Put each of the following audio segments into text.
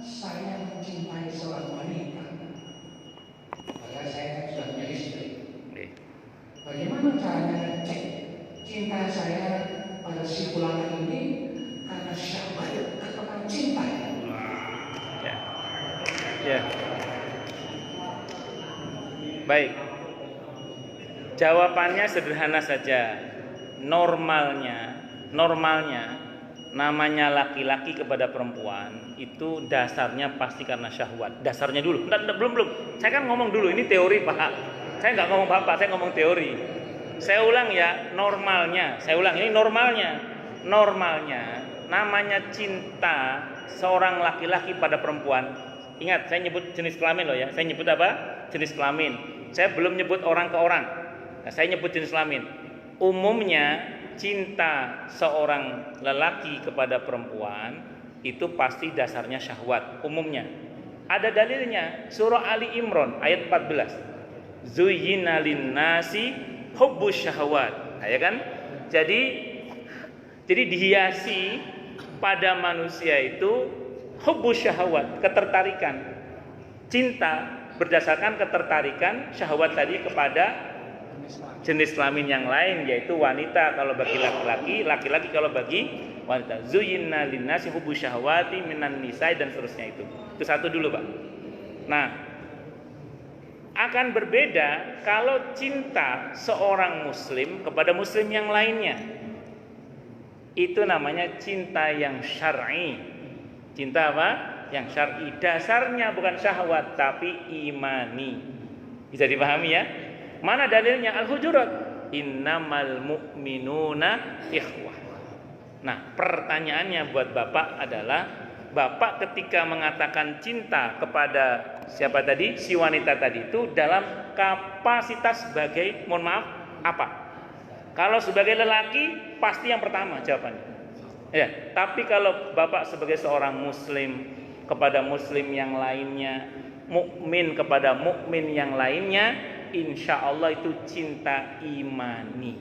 saya mencintai seorang wanita, padahal saya kan sudah punya istri. Bagaimana caranya ngecek cinta saya pada si fulan ini karena syahwat atau karena cinta? Ya. Baik. Jawabannya sederhana saja. Normalnya namanya laki-laki kepada perempuan itu dasarnya pasti karena syahwat. Dasarnya dulu. Belum. Saya kan ngomong dulu, ini teori, Pak. Saya nggak ngomong Bapak, saya ngomong teori. Saya ulang ya, normalnya. Saya ulang, ini normalnya. Normalnya namanya cinta seorang laki-laki pada perempuan. Ingat, saya nyebut jenis kelamin loh ya. Saya nyebut apa? Jenis kelamin. Saya belum nyebut orang ke orang. Nah, saya nyebut jenis kelamin. Umumnya cinta seorang lelaki kepada perempuan itu pasti dasarnya syahwat. Umumnya. Ada dalilnya. Surah Ali Imran ayat 14. Zuyyina lin-nasi hubbus syahwat. Nah, ya kan? Jadi dihiasi pada manusia itu hubbus syahwat, ketertarikan, cinta berdasarkan ketertarikan syahwat tadi kepada jenis kelamin yang lain, yaitu wanita kalau bagi laki-laki, laki-laki kalau bagi wanita. Zuyyina linnasi hubbus syahwati minan nisa'i dan seterusnya itu. Itu satu dulu, Pak. Nah, akan berbeda kalau cinta seorang muslim kepada muslim yang lainnya. Itu namanya cinta yang syar'i. Cinta apa? Yang syar'i. Dasarnya bukan syahwat tapi imani. Bisa dipahami ya? Mana dalilnya? Al-Hujurat. Innamal mu'minuna ikhwah. Nah, pertanyaannya buat Bapak adalah, Bapak ketika mengatakan cinta kepada siapa tadi? Si wanita tadi itu dalam kapasitas sebagai, mohon maaf, apa? Kalau sebagai lelaki pasti yang pertama jawabannya. Ya, tapi kalau Bapak sebagai seorang muslim kepada muslim yang lainnya, mukmin kepada mukmin yang lainnya, insya Allah itu cinta imani.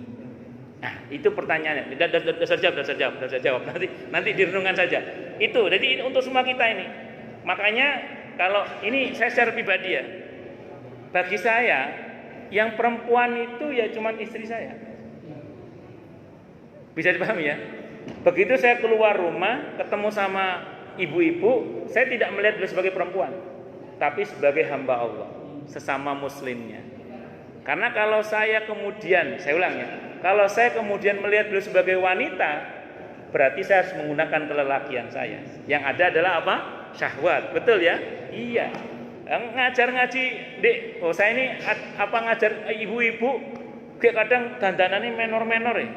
Nah, itu pertanyaannya. Dasar jawab. Nanti direnungkan saja. Itu, jadi ini untuk semua kita ini. Makanya kalau ini saya secara pribadi ya, bagi saya yang perempuan itu ya cuma istri saya. Bisa dipahami ya? Begitu saya keluar rumah, ketemu sama ibu-ibu, saya tidak melihat beliau sebagai perempuan, tapi sebagai hamba Allah, sesama muslimnya. Karena kalau saya kemudian, saya ulang ya, kalau saya kemudian melihat beliau sebagai wanita, berarti saya harus menggunakan kelelakian saya. Yang ada adalah apa? Syahwat, betul ya? Iya. Ngajar ngaji, Dek, saya ini apa ngajar ibu-ibu, kayak kadang dandanannya menor-menor ya,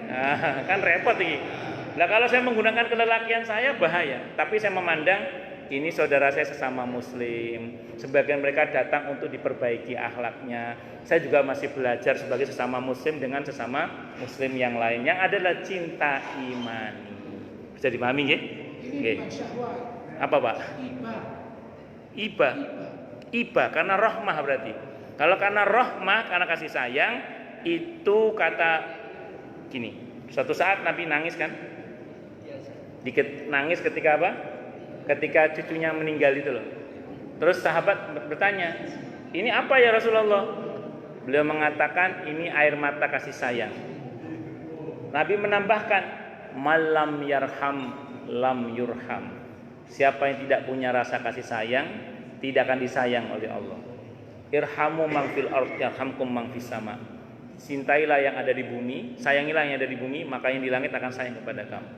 kan repot ini. Nah, kalau saya menggunakan kelelakian saya bahaya, tapi saya memandang ini saudara saya sesama muslim. Sebagian mereka datang untuk diperbaiki akhlaknya. Saya juga masih belajar sebagai sesama muslim dengan sesama muslim yang lain. Yang adalah cinta imani. Bisa dipahami nggih? Nggih. Apa, Pak? Iba karena rahmah berarti. Kalau karena rahmah, karena kasih sayang, itu kata gini. Suatu saat Nabi nangis kan? Nangis ketika apa? Ketika cucunya meninggal itu loh. Terus sahabat bertanya, ini apa ya Rasulullah? Beliau mengatakan ini air mata kasih sayang. Nabi menambahkan, malam yarham lam yurham. Siapa yang tidak punya rasa kasih sayang, tidak akan disayang oleh Allah. Irhamu man fil ardh yarhamkum man fis sama. Cintailah yang ada di bumi, sayangilah yang ada di bumi, maka yang di langit akan sayang kepada kamu.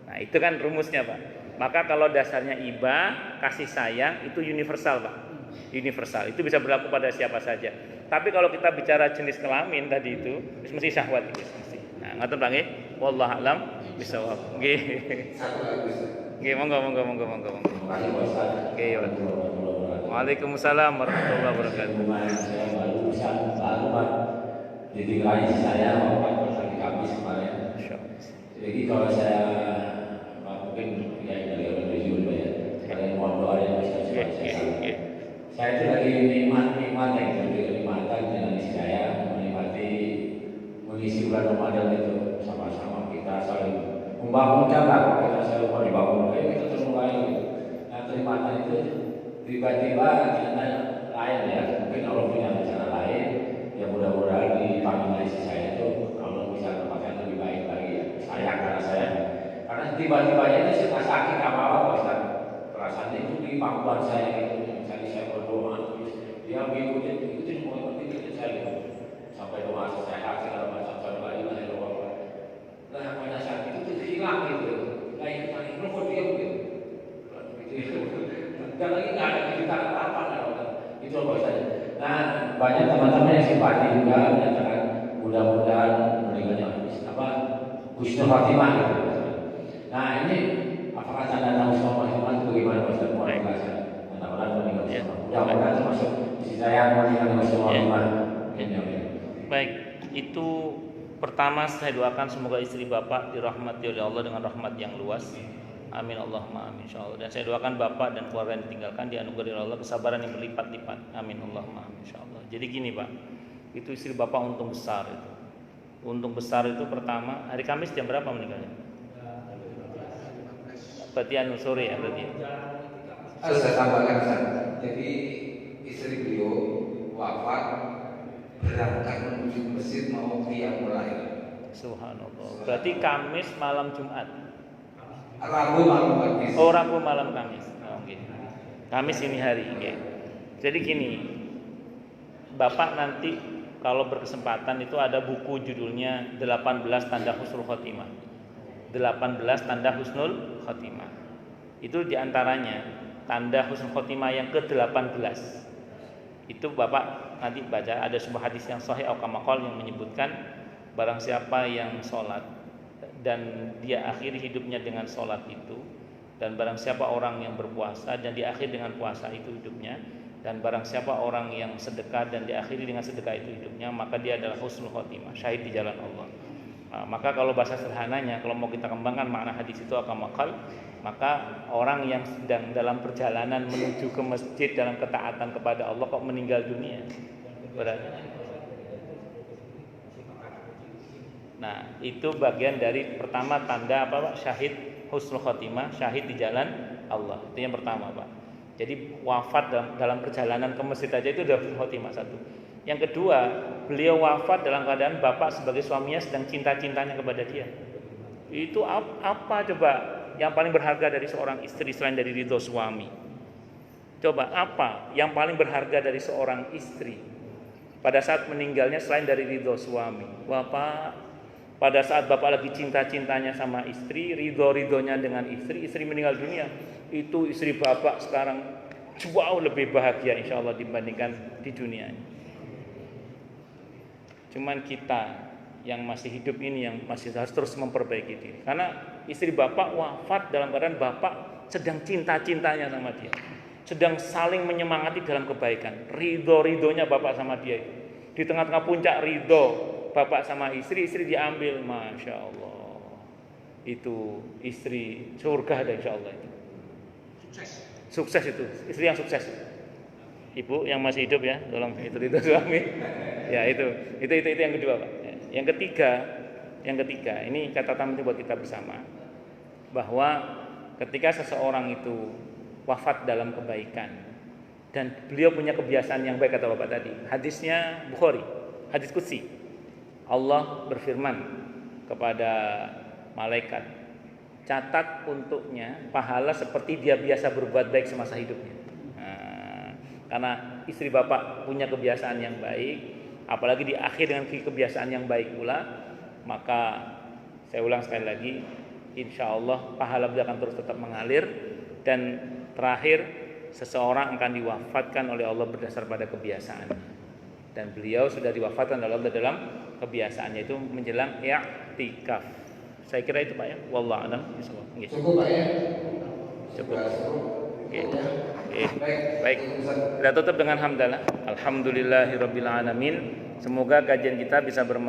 Nah, itu kan rumusnya, Pak. Maka kalau dasarnya iba, kasih sayang itu universal, Pak. Universal. Itu bisa berlaku pada siapa saja. Tapi kalau kita bicara jenis kelamin tadi itu, mesti syahwat itu mesti. Nah, ngoten Pak nggih. Wallahu a'lam bishawab. Nggih. Nggih, monggo. Nggih, ya. Waalaikumsalam warahmatullahi wabarakatuh. Saya baru bisa jadi klien saya waktu hari Kamis kemarin. Jadi kalau saya mungkin ya dari orang Yusuf ya, kalian mohon doa yang bisa saya. Saya itu lagi nikmat yang kenikmatan dengan istri saya, menikmati mengisi bulan Ramadan itu sama-sama kita saling membangunkan lah, kita selalu mau dibangun, kita terus mulai. Nah, kenikmatan itu tiba-tiba ternyata lain ya, mungkin Allah punya rencana lain. Ya mudah-mudahan di Malaysia saya itu Allah bisa tempatkan lebih baik lagi ya. Karena tiba-tibanya itu saya sakit apa-apa Ustaz. Perasaannya itu di pangkuan saya gitu. Misalnya saya berdoa, dia ngikutin semua ikutin saya gitu. Sampai doa sehat segala macam sampai la ilaha illallah. Nah pada saat itu hilang gitu. Kayak kita kok diam gitu. Dan lagi nggak ada kejutan apa-apa itu apa saja. Nah banyak teman-teman yang simpati juga menyatakan mudah-mudahan meninggalnya husnul khotimah gitu. Nah ini apakah tanda husnul khotimah itu bagaimana Ustaz? Mudah-mudahan meninggal. Mudah-mudahan termasuk sisi saya meninggal husnul khotimah. Baik, itu pertama saya doakan semoga istri Bapak dirahmati oleh Allah dengan rahmat yang luas. Amin Allahumma amin insyaallah. Dan saya doakan Bapak dan keluarga yang ditinggalkan dianugerahi oleh Allah kesabaran yang berlipat-lipat. Amin Allahumma amin insyaallah. Jadi gini Pak, itu istri Bapak untung besar itu. Untung besar itu pertama hari Kamis jam berapa meninggalnya? Berarti sore ya berarti. Saya tambahkan Ustaz. Jadi istri beliau wafat berangkat menuju ke masjid mau qiyamul lail. Subhanallah. Berarti Kamis malam Jumat. Rabu malam Kamis. Oh, Rabu malam Kamis. Oh, okay. Kamis ini hari. Okay. Jadi gini, Bapak nanti kalau berkesempatan itu ada buku judulnya 18 Tanda Husnul Khotimah. 18 Tanda Husnul Khotimah. Itu diantaranya tanda Husnul Khotimah yang ke-18. Itu Bapak nanti baca ada sebuah hadis yang sahih al-kamakol yang menyebutkan barang siapa yang sholat dan dia akhiri hidupnya dengan sholat itu, dan barang siapa orang yang berpuasa dan diakhiri dengan puasa itu hidupnya, dan barang siapa orang yang sedekah dan diakhiri dengan sedekah itu hidupnya, maka dia adalah husnul khotimah, syahid di jalan Allah. Nah, maka kalau bahasa sederhananya, kalau mau kita kembangkan makna hadis itu akamakal, maka orang yang sedang dalam perjalanan menuju ke masjid dalam ketaatan kepada Allah kok meninggal dunia, berarti. Nah, itu bagian dari pertama tanda apa Pak? Syahid husnul khotimah, syahid di jalan Allah. Itu yang pertama, Pak. Jadi wafat dalam perjalanan ke masjid aja itu udah husnul khotimah satu. Yang kedua, beliau wafat dalam keadaan Bapak sebagai suaminya sedang cinta-cintanya kepada dia. Itu apa coba yang paling berharga dari seorang istri selain dari ridho suami? Coba apa yang paling berharga dari seorang istri pada saat meninggalnya selain dari ridho suami? Bapak pada saat Bapak lagi cinta-cintanya sama istri, ridho-ridhonya dengan istri meninggal dunia, itu istri Bapak sekarang jauh lebih bahagia insya Allah dibandingkan di dunia ini. Cuman kita yang masih hidup ini yang masih harus terus memperbaiki diri. Karena istri Bapak wafat dalam keadaan Bapak sedang cinta-cintanya sama dia, sedang saling menyemangati dalam kebaikan. Ridho-ridhonya Bapak sama dia itu. Di tengah-tengah puncak ridho Bapak sama istri diambil, Masya Allah. Itu istri surga ada insya Allah itu. Sukses itu, istri yang sukses. Ibu yang masih hidup ya, tolong itu suami. Ya itu yang kedua Pak. Yang ketiga, ini catatan penting buat kita bersama, bahwa ketika seseorang itu wafat dalam kebaikan dan beliau punya kebiasaan yang baik, kata Bapak tadi, hadisnya Bukhari, hadis qudsi. Allah berfirman kepada malaikat, catat untuknya pahala seperti dia biasa berbuat baik semasa hidupnya. Nah, karena istri Bapak punya kebiasaan yang baik, apalagi di akhir dengan kebiasaan yang baik pula, maka saya ulang sekali lagi, insya Allah pahala beliau akan terus tetap mengalir. Dan terakhir, seseorang akan diwafatkan oleh Allah berdasar pada kebiasaan. Dan beliau sudah diwafatkan oleh Allah dalam kebiasaannya itu menjelang i'tikaf. Saya kira itu Pak ya. Wallahu a'lam bishawab. Cukup Pak ya. Cukup. Oke. Baik. Kita tutup dengan hamdalah. Alhamdulillahirabbil alamin. Semoga kajian kita bisa bermanfaat.